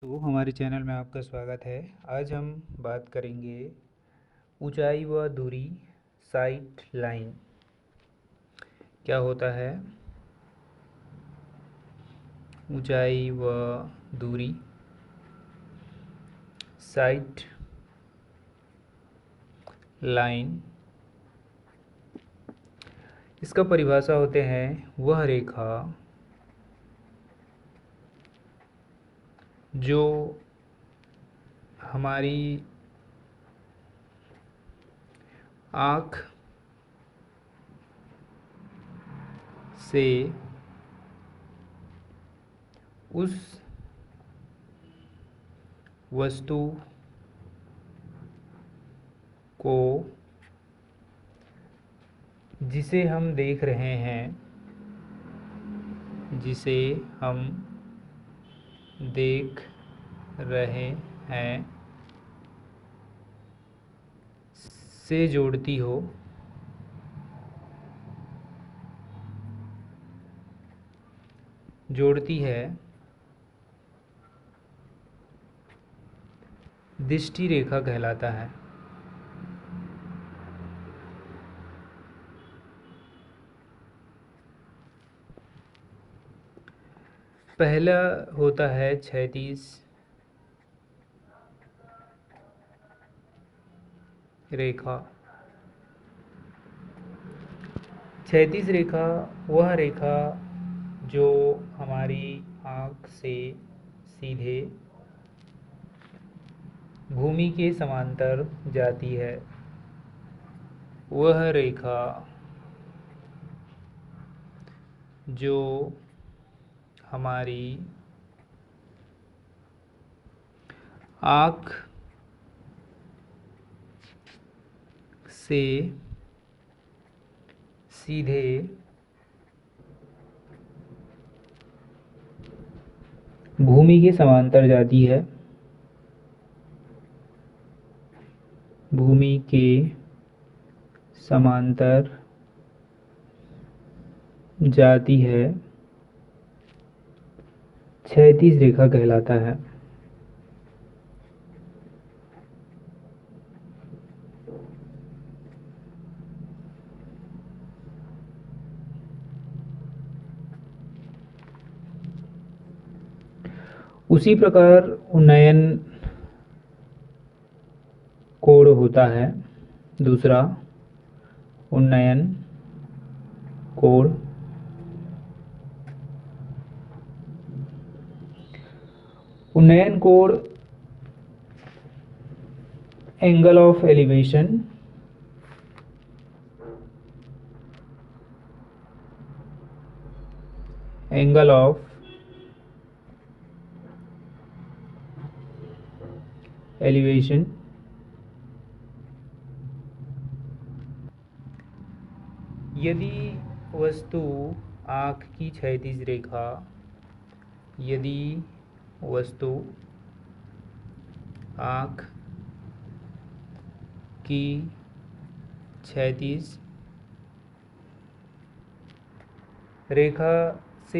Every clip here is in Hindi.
तो हमारे चैनल में आपका स्वागत है। आज हम बात करेंगे ऊंचाई व दूरी, साइट लाइन क्या होता है। ऊंचाई व दूरी, साइट लाइन, इसका परिभाषा होते हैं वह रेखा जो हमारी आँख से उस वस्तु को, जिसे हम देख रहे हैं, जिसे हम देख रहे हैं से जोड़ती हो। जोड़ती है, दृष्टि रेखा कहलाता है। पहला होता है क्षैतिज रेखा। क्षैतिज रेखा वह रेखा जो हमारी आँख से सीधे भूमि के समांतर जाती है। वह रेखा जो हमारी आँख से सीधे भूमि के समांतर जाती है। भूमि के समांतर जाती है, क्षैतिज रेखा कहलाता है। उसी प्रकार उन्नयन कोण होता है। दूसरा उन्नयन कोण। उन्नयन कोण angle of elevation angle of elevation यदि वस्तु आँख की क्षैतिज रेखा, यदि वस्तु आँख की क्षैतिज रेखा से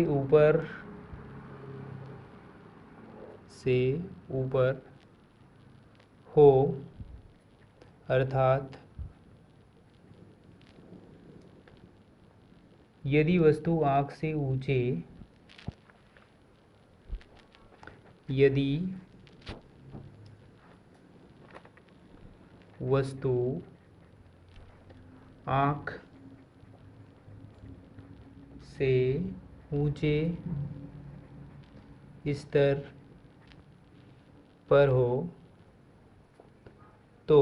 ऊपर हो, अर्थात यदि वस्तु आँख से ऊंचे, यदि वस्तु आँख से ऊंचे स्तर पर हो, तो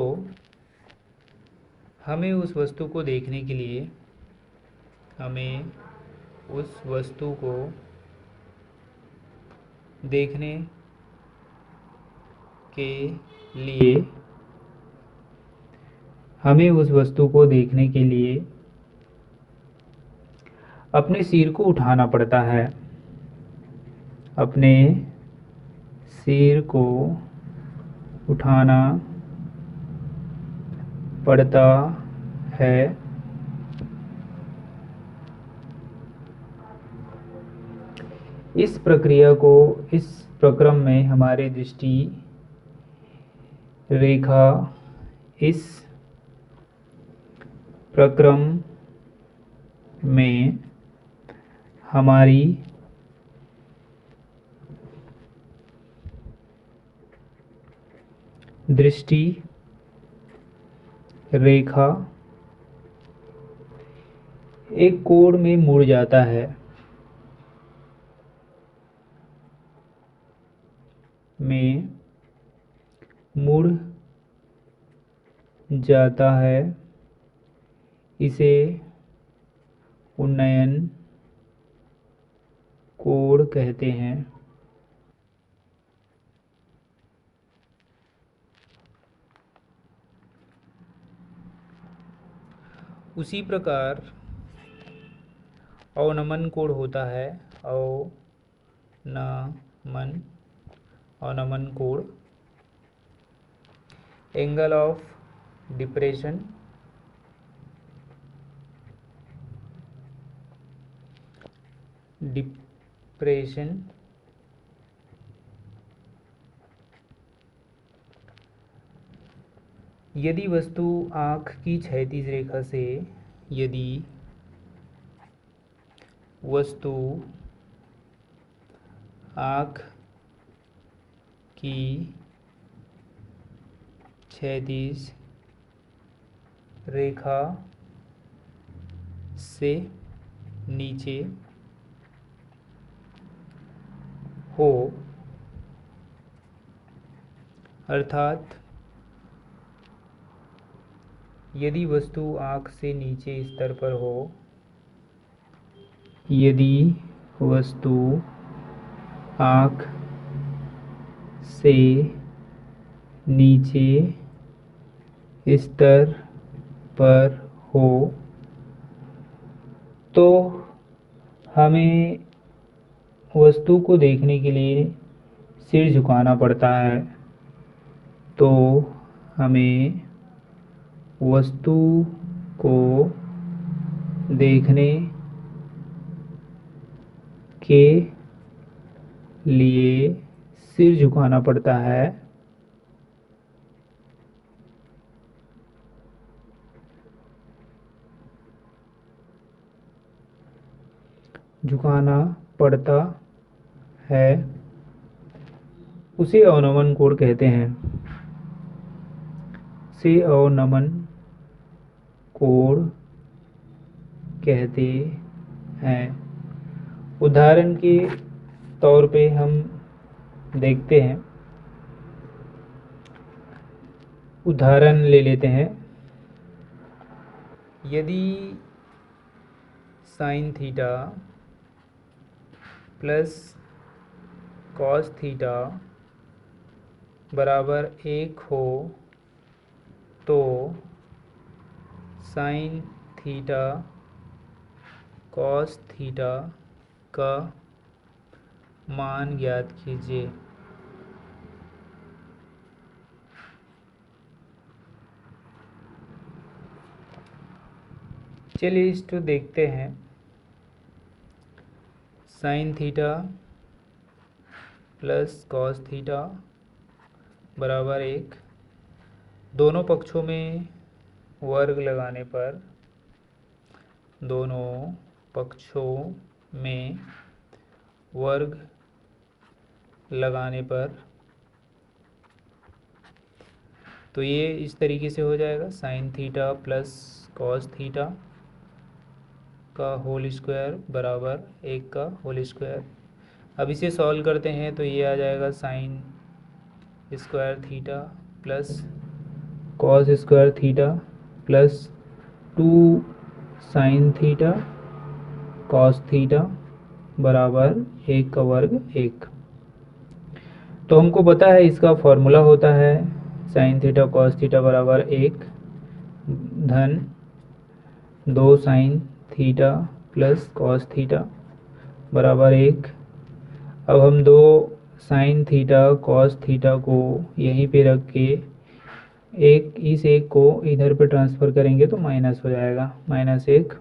हमें उस वस्तु को देखने के लिए, हमें उस वस्तु को देखने के लिए, हमें उस वस्तु को देखने के लिए अपने सिर को उठाना पड़ता है। अपने सिर को उठाना पड़ता है। इस प्रक्रिया को, इस प्रक्रम में हमारी दृष्टि रेखा इस प्रक्रम में हमारी दृष्टि रेखा एक कोण में मुड़ जाता है, इसे उन्नयन कोण कहते हैं। उसी प्रकार अवनमन कोण होता है। अवनमन कोण एंगल ऑफ डिप्रेशन यदि वस्तु आँख की क्षैतिज रेखा से आँख की क्षैतिज रेखा से नीचे हो, अर्थात यदि वस्तु आँख से नीचे स्तर पर हो, यदि वस्तु आँख से नीचे स्तर पर हो तो हमें वस्तु को देखने के लिए सिर झुकाना पड़ता है। तो हमें वस्तु को देखने के लिए सिर झुकाना पड़ता है। उसे अवनमन कोण कहते हैं। उदाहरण के तौर पे हम देखते हैं, उदाहरण ले लेते हैं। यदि sine theta plus cos theta बराबर 1 हो तो साइन थीटा कॉस थीटा का मान ज्ञात कीजिए। चलिए इसको देखते हैं। Sine theta plus cos theta बराबर 1, दोनों पक्षों में वर्ग लगाने पर तो ये इस तरीके से हो जाएगा, sine theta plus cos theta का होल स्क्वायर बराबर 1 का होल स्क्वायर। अब इसे सॉल्व करते हैं तो ये आ जाएगा sine square theta plus cos square theta plus 2 sine theta cos theta बराबर 1 का वर्ग 1। तो हमको पता है इसका फॉर्मूला होता है साइन थीटा कॉस थीटा बराबर 1 धन 2 sine theta plus cos theta बराबर 1। अब हम 2 साइन थीटा कॉस थीटा को यहीं पे रख के इस एक को इधर पे ट्रांसफ़र करेंगे तो माइनस हो जाएगा, -1।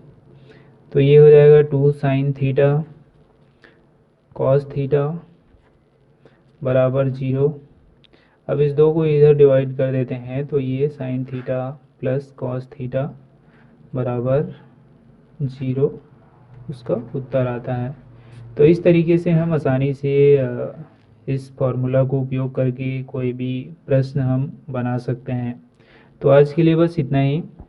तो ये हो जाएगा 2 साइन थीटा कॉस थीटा बराबर 0। अब इस 2 को इधर डिवाइड कर देते हैं तो ये sine theta plus cos theta बराबर 0 उसका उत्तर आता है। तो इस तरीके से हम आसानी से इस फॉर्मूला को उपयोग करके कोई भी प्रश्न हम बना सकते हैं। तो आज के लिए बस इतना ही।